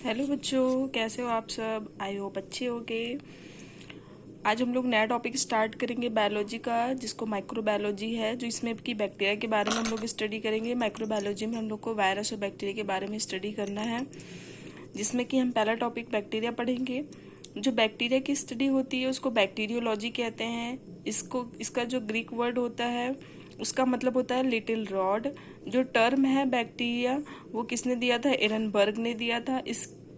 Hello बच्चों, कैसे हो आप सब। आई होप अच्छे होगे। आज हम लोग नया टॉपिक स्टार्ट करेंगे बायोलॉजी का, जिसको माइक्रोबायोलॉजी है, जो इसमें की बैक्टीरिया के बारे में हम लोग स्टडी करेंगे। माइक्रोबायोलॉजी में हम लोग को वायरस और बैक्टीरिया के बारे में स्टडी करना है, जिसमें कि हम पहला टॉपिक बैक्टीरिया पढ़ेंगे। जो बैक्टीरिया की स्टडी होती है उसको बैक्टीरियोलॉजी कहते हैं। इसका जो ग्रीक वर्ड होता है उसका मतलब होता है लिटिल रॉड। जो टर्म है बैक्टीरिया, वो किसने दिया था? एरनबर्ग ने दिया था।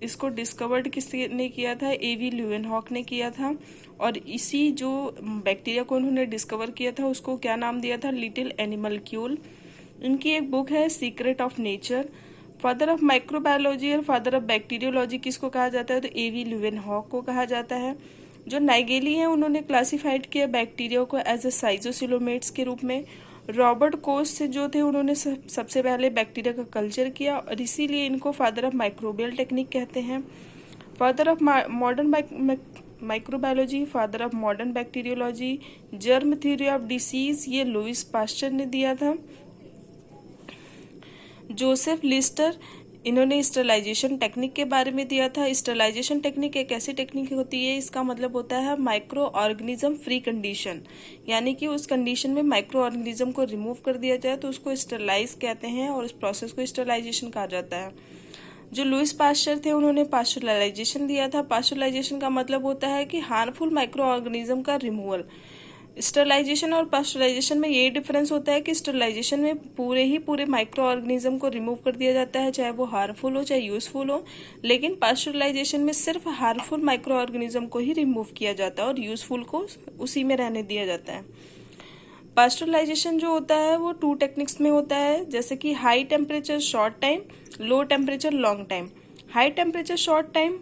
इसको डिस्कवर्ड किसने किया था? एवी ल्यूवेनहॉक ने किया था। और इसी जो बैक्टीरिया को उन्होंने डिस्कवर किया था उसको क्या नाम दिया था? लिटिल एनिमलक्यूल। इनकी एक बुक है secret of nature. Father of microbiology और फादर ऑफ बैक्टीरियोलॉजी किसको कहा जाता है? तो एवी ल्यूवेनहॉक को कहा जाता है। जो नाइगेली है उन्होंने क्लासिफाइड किया बैक्टीरिया को एज ए साइजोसिलोमेट्स के रूप में। रॉबर्ट कोच से जो थे उन्होंने सबसे पहले बैक्टीरिया का कल्चर किया और इसीलिए इनको फादर ऑफ माइक्रोबियल टेक्निक कहते हैं। Father of modern microbiology, father of modern bacteriology, germ theory of disease, ये लुइस पास्चर ने दिया था। जोसेफ लिस्टर, इन्होंने स्टरलाइजेशन टेक्निक के बारे में दिया था। स्टरलाइजेशन टेक्निक एक ऐसी टेक्निक होती है, इसका मतलब होता है माइक्रो ऑर्गेनिज्म फ्री कंडीशन, यानी कि उस कंडीशन में माइक्रो ऑर्गेनिज्म को रिमूव कर दिया जाए तो उसको स्टरलाइज कहते हैं और उस प्रोसेस को स्टरलाइजेशन कहा जाता है। जो लुइस पास्चर थे उन्होंने पास्चुराइजेशन दिया था। पास्चुराइजेशन का मतलब होता है कि हार्मफुल माइक्रो ऑर्गेनिज्म का रिमूवल। स्टरलाइजेशन और पास्चुराइजेशन में ये डिफरेंस होता है कि स्टरलाइजेशन में पूरे माइक्रो ऑर्गेनिज्म को रिमूव कर दिया जाता है, चाहे वो हार्मफुल हो चाहे यूजफुल हो। लेकिन पास्चुराइजेशन में सिर्फ हार्मफुल माइक्रो ऑर्गेनिज्म को ही रिमूव किया जाता है और यूजफुल को उसी में रहने दिया जाता है। पास्चुराइजेशन जो होता है वो 2 टेक्निक्स में होता है, जैसे कि high temperature short time, low temperature long time. High temperature short time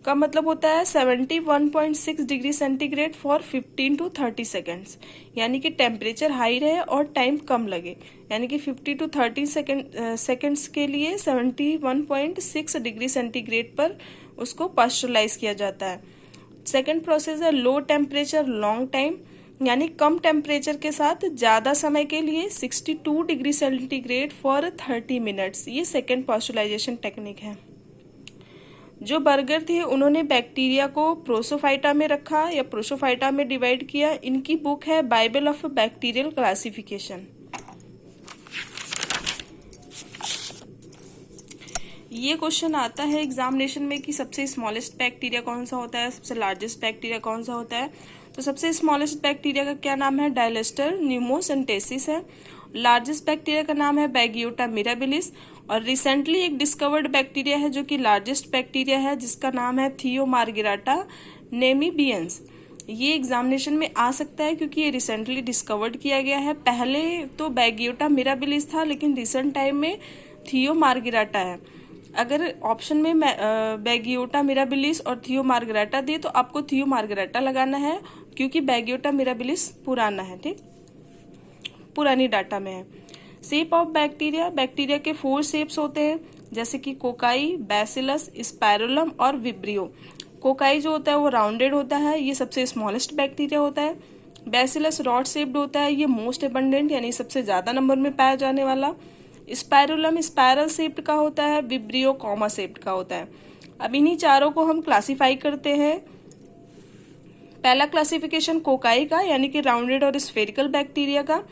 का मतलब होता है 71.6 degree centigrade for 15 to 30 seconds, यानी कि टेम्परेचर हाई रहे और टाइम कम लगे, यानी कि 50 to 30 सेकेंड्स के लिए 71.6 डिग्री सेंटीग्रेड पर उसको पास्चुराइज किया जाता है। सेकेंड प्रोसेस है लो टेम्परेचर लॉन्ग टाइम, यानी कम टेम्परेचर के साथ ज़्यादा समय के लिए 62 डिग्री सेंटीग्रेड फॉर 30 मिनट्स। ये सेकेंड पास्चुराइजेशन टेक्निक है। जो बर्गर थे उन्होंने बैक्टीरिया को प्रोसोफाइटा में रखा या प्रोसोफाइटा में डिवाइड किया। इनकी बुक है बाइबल ऑफ बैक्टीरियल क्लासिफिकेशन। ये क्वेश्चन आता है एग्जामिनेशन में कि सबसे स्मॉलेस्ट बैक्टीरिया कौन सा होता है, सबसे लार्जेस्ट बैक्टीरिया कौन सा होता है। तो सबसे स्मॉलेस्ट बैक्टीरिया का क्या नाम है? डायलेस्टर न्यूमोसेंटेसिस है। लार्जेस्ट बैक्टीरिया का नाम है बैगियोटा मिराबिलिस। और रिसेंटली एक डिस्कवर्ड बैक्टीरिया है जो कि लार्जेस्ट बैक्टीरिया है, जिसका नाम है थियोमार्गेराटा नेमीबियंस। ये एग्जामिनेशन में आ सकता है क्योंकि ये रिसेंटली डिस्कवर्ड किया गया है। पहले तो बैगियोटा मिराबिलिस था, लेकिन रिसेंट टाइम में थियोमार्गेराटा है। अगर ऑप्शन में बैगियोटा मिराबिलिस और थियोमार्गेराटा दे तो आपको थियोमार्गेराटा लगाना है, क्योंकि बैगियोटा मिराबिलिस पुराना है, ठीक, पुरानी डाटा में है। शेप ऑफ बैक्टीरिया, बैक्टीरिया के 4 शेप्स होते हैं, जैसे कि कोकाई, बैसिलस, स्पाइरोलम और विब्रियो। कोकाई जो होता है वो राउंडेड होता है, ये सबसे स्मॉलेस्ट बैक्टीरिया होता है। बैसिलस रॉड शेप्ड होता है, ये मोस्ट एबंडेंट यानी सबसे ज्यादा नंबर में पाया जाने वाला। स्पाइरोलम स्पाइरल शेप्ड का होता है। विब्रियो कॉमा शेप्ड का होता है। अब इन्हीं चारों को हम क्लासिफाई करते हैं। पहला क्लासिफिकेशन कोकाई का, यानी कि राउंडेड और स्फेरिकल बैक्टीरिया का।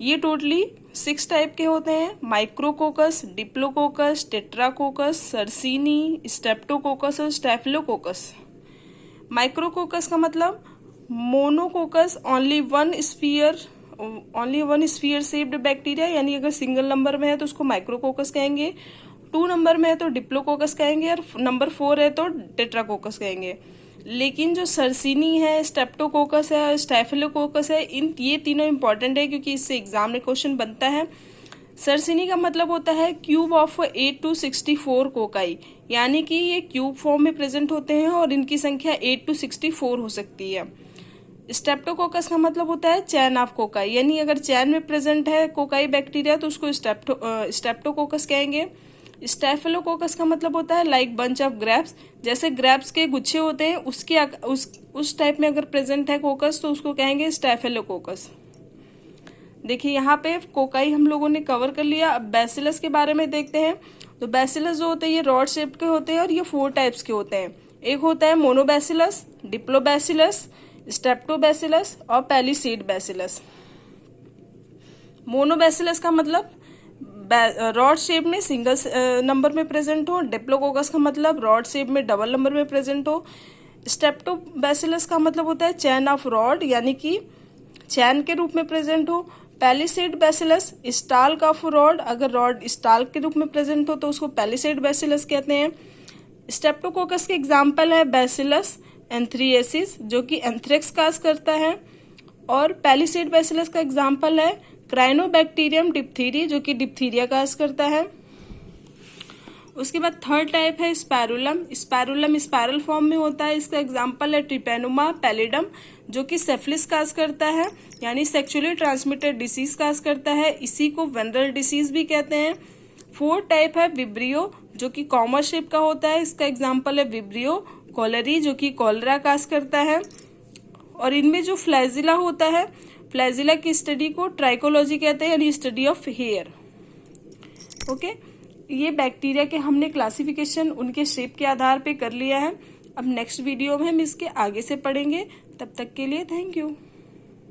ये टोटली 6 टाइप के होते हैं: माइक्रोकोकस, डिप्लोकोकस, टेट्राकोकस, सर्सिनी, स्ट्रेप्टोकोकस और स्टेफिलोकोकस। माइक्रोकोकस का मतलब monococcus, only one sphere shaped bacteria, यानी अगर सिंगल नंबर में है तो उसको माइक्रोकोकस कहेंगे, 2 नंबर में है तो डिप्लोकोकस कहेंगे और नंबर 4 है तो टेट्राकोकस कहेंगे। लेकिन जो सर्सिनी है, स्ट्रेप्टोकोकस है, स्टेफिलोकोकस है, ये तीनों इंपॉर्टेंट है क्योंकि इससे एग्जाम में क्वेश्चन बनता है। सर्सिनी का मतलब होता है क्यूब ऑफ 8 to 64 कोकाई, यानी कि ये क्यूब फॉर्म में प्रेजेंट होते हैं और इनकी संख्या 8 to 64 हो सकती है। स्ट्रेप्टोकोकस का मतलब होता है चैन ऑफ कोकाई, यानी अगर चैन में प्रेजेंट है कोकाई बैक्टीरिया तो उसको स्ट्रेप्टोकोकस कहेंगे। स्टेफिलोकोकस का मतलब होता है लाइक बंच ऑफ ग्रेप्स, जैसे ग्रेप्स के गुच्छे होते हैं उसके उस टाइप में अगर प्रेजेंट है कोकस तो उसको कहेंगे स्टेफिलोकोकस। देखिए यहाँ पे कोकाई हम लोगों ने कवर कर लिया। अब बैसिलस के बारे में देखते हैं। तो बैसिलस जो होते हैं ये रॉड शेप के होते हैं और ये 4 टाइप्स के होते हैं। एक होता है मोनोबैसिलस, डिप्लोबैसिलस, स्ट्रेप्टोबैसिलस और पैलिसेड बैसिलस। मोनोबैसिलस का मतलब रॉड शेप में सिंगल नंबर में प्रेजेंट हो। डिप्लोकोकस का मतलब रॉड शेप में डबल नंबर में प्रेजेंट हो। स्ट्रेप्टोबैसिलस का मतलब होता है चैन ऑफ रॉड, यानी कि चैन के रूप में प्रेजेंट हो। Palisade bacillus stalk of rod, अगर रॉड स्टाल्क के रूप में प्रेजेंट हो तो उसको पैलिसेड बैसिलस कहते हैं। स्ट्रेप्टोकोकस के एग्जाम्पल है बैसिलस एंथ्रिएसिस जो कि एंथ्रेक्स काज करता है, और पैलिसेड बैसिलस का एग्जाम्पल है क्राइनोबैक्टीरियम डिप्थीरी जो कि डिप्थीरिया काज करता है। उसके बाद थर्ड टाइप है स्पैरुलम। स्पैरुलम स्पायरल फॉर्म में होता है, इसका एग्जाम्पल है ट्रिपेनुमा पैलिडम जो कि सेफलिस काज करता है, यानी सेक्सुअली ट्रांसमिटेड डिसीज काज करता है, इसी को वेनरल डिसीज भी कहते हैं। फोर्थ टाइप है विब्रियो जो कि कॉमर शेप का होता है, इसका एग्जाम्पल है विब्रियो कॉलरी जो कि कॉलरा काज करता है। और इनमें जो फ्लैजिला होता है, फ्लैजिला की स्टडी को ट्राइकोलॉजी कहते हैं, यानी स्टडी ऑफ हेयर। ओके, ये बैक्टीरिया के हमने क्लासिफिकेशन उनके शेप के आधार पे कर लिया है। अब नेक्स्ट वीडियो में हम इसके आगे से पढ़ेंगे। तब तक के लिए थैंक यू।